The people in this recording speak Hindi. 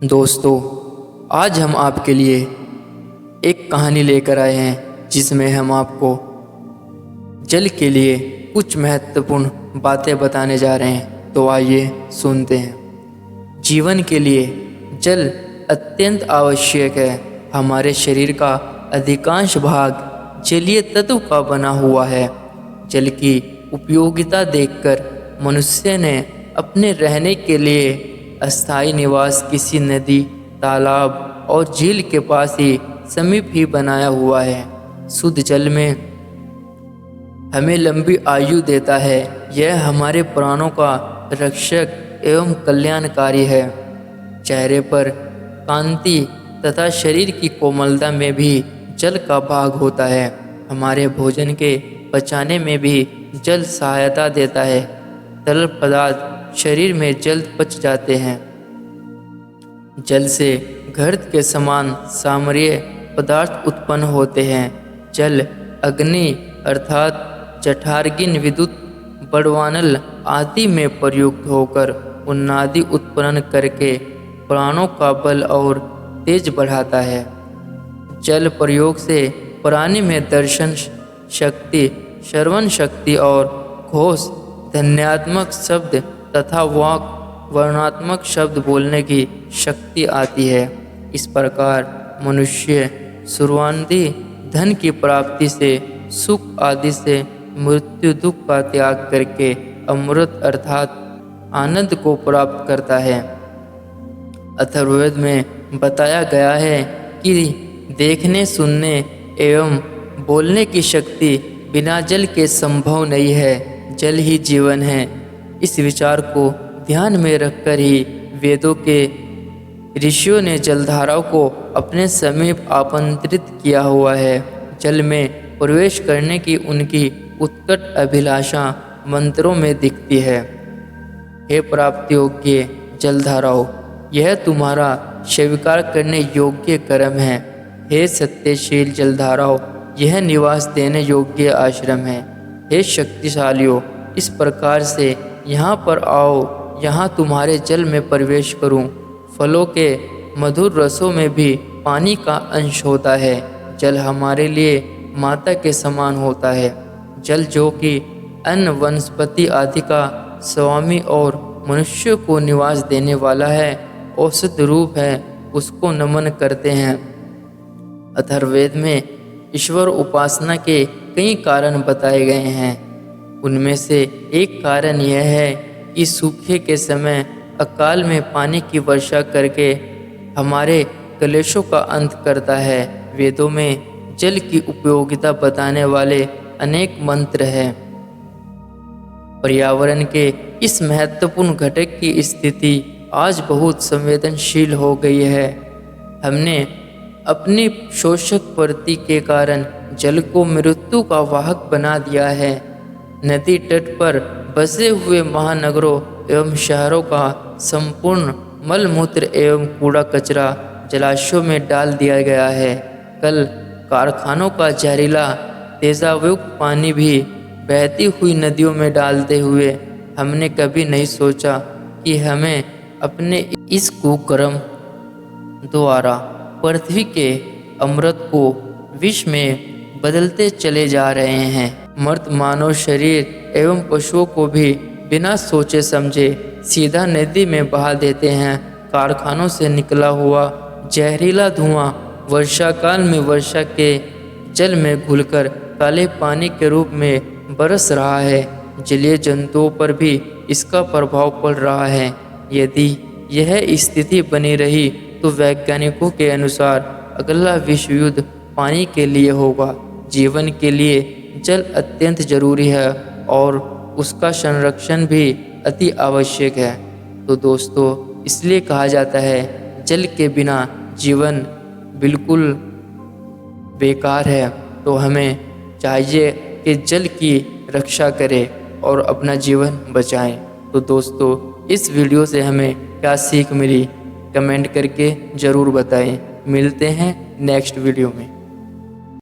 दोस्तों, आज हम आपके लिए एक कहानी लेकर आए हैं जिसमें हम आपको जल के लिए कुछ महत्वपूर्ण बातें बताने जा रहे हैं। तो आइए सुनते हैं। जीवन के लिए जल अत्यंत आवश्यक है। हमारे शरीर का अधिकांश भाग जलीय तत्व का बना हुआ है। जल की उपयोगिता देखकर मनुष्य ने अपने रहने के लिए अस्थायी निवास किसी नदी, तालाब और झील के पास ही समीप ही बनाया हुआ है। शुद्ध जल में हमें लंबी आयु देता है। यह हमारे प्राणों का रक्षक एवं कल्याणकारी है। चेहरे पर कांति तथा शरीर की कोमलता में भी जल का भाग होता है। हमारे भोजन के पचाने में भी जल सहायता देता है। तरल पदार्थ शरीर में जल्द पच जाते हैं। जल से घृत के समान सामरीय पदार्थ उत्पन्न होते हैं। जल अग्नि अर्थात जठराग्नि, विद्युत बड़वानल आदि में प्रयुक्त होकर उन्नादि उत्पन्न करके प्राणों का बल और तेज बढ़ाता है। जल प्रयोग से प्राणी में दर्शन शक्ति, श्रवण शक्ति और घोष ध्वन्यात्मक शब्द तथा वाक वर्णात्मक शब्द बोलने की शक्ति आती है। इस प्रकार मनुष्य शुरुआती धन की प्राप्ति से, सुख आदि से मृत्यु दुख का त्याग करके अमृत अर्थात आनंद को प्राप्त करता है। अथर्ववेद में बताया गया है कि देखने, सुनने एवं बोलने की शक्ति बिना जल के संभव नहीं है। जल ही जीवन है। इस विचार को ध्यान में रखकर ही वेदों के ऋषियों ने जलधाराओं को अपने समीप आमंत्रित किया हुआ है। जल में प्रवेश करने की उनकी उत्कट अभिलाषा मंत्रों में दिखती है। हे प्राप्ति योग्य जलधाराओं, यह तुम्हारा स्वीकार करने योग्य कर्म है। हे सत्यशील जलधाराओं, यह निवास देने योग्य आश्रम है। हे शक्तिशालियों, इस प्रकार से यहाँ पर आओ, यहाँ तुम्हारे जल में प्रवेश करूँ। फलों के मधुर रसों में भी पानी का अंश होता है। जल हमारे लिए माता के समान होता है। जल जो कि अन्न, वनस्पति आदि का स्वामी और मनुष्य को निवास देने वाला है, औषध रूप है, उसको नमन करते हैं। अथर्ववेद में ईश्वर उपासना के कई कारण बताए गए हैं। उनमें से एक कारण यह है कि सूखे के समय अकाल में पानी की वर्षा करके हमारे क्लेशों का अंत करता है। वेदों में जल की उपयोगिता बताने वाले अनेक मंत्र हैं। पर्यावरण के इस महत्वपूर्ण घटक की स्थिति आज बहुत संवेदनशील हो गई है। हमने अपनी शोषक प्रवृत्ति के कारण जल को मृत्यु का वाहक बना दिया है। नदी तट पर बसे हुए महानगरों एवं शहरों का संपूर्ण मल मूत्र एवं कूड़ा कचरा जलाशयों में डाल दिया गया है। कल कारखानों का जहरीला तेजाबयुक्त पानी भी बहती हुई नदियों में डालते हुए हमने कभी नहीं सोचा कि हमें अपने इस कुकर्म द्वारा पृथ्वी के अमृत को विष में बदलते चले जा रहे हैं। मर्त मानव शरीर एवं पशुओं को भी बिना सोचे समझे सीधा नदी में बहा देते हैं। कारखानों से निकला हुआ जहरीला धुआं वर्षा काल में वर्षा के जल में घुलकर काले पानी के रूप में बरस रहा है। जलीय जंतुओं पर भी इसका प्रभाव पड़ रहा है। यदि यह स्थिति बनी रही तो वैज्ञानिकों के अनुसार अगला विश्व युद्ध पानी के लिए होगा। जीवन के लिए जल अत्यंत जरूरी है और उसका संरक्षण भी अति आवश्यक है। तो दोस्तों, इसलिए कहा जाता है जल के बिना जीवन बिल्कुल बेकार है। तो हमें चाहिए कि जल की रक्षा करें और अपना जीवन बचाएं। तो दोस्तों, इस वीडियो से हमें क्या सीख मिली कमेंट करके ज़रूर बताएं। मिलते हैं नेक्स्ट वीडियो में।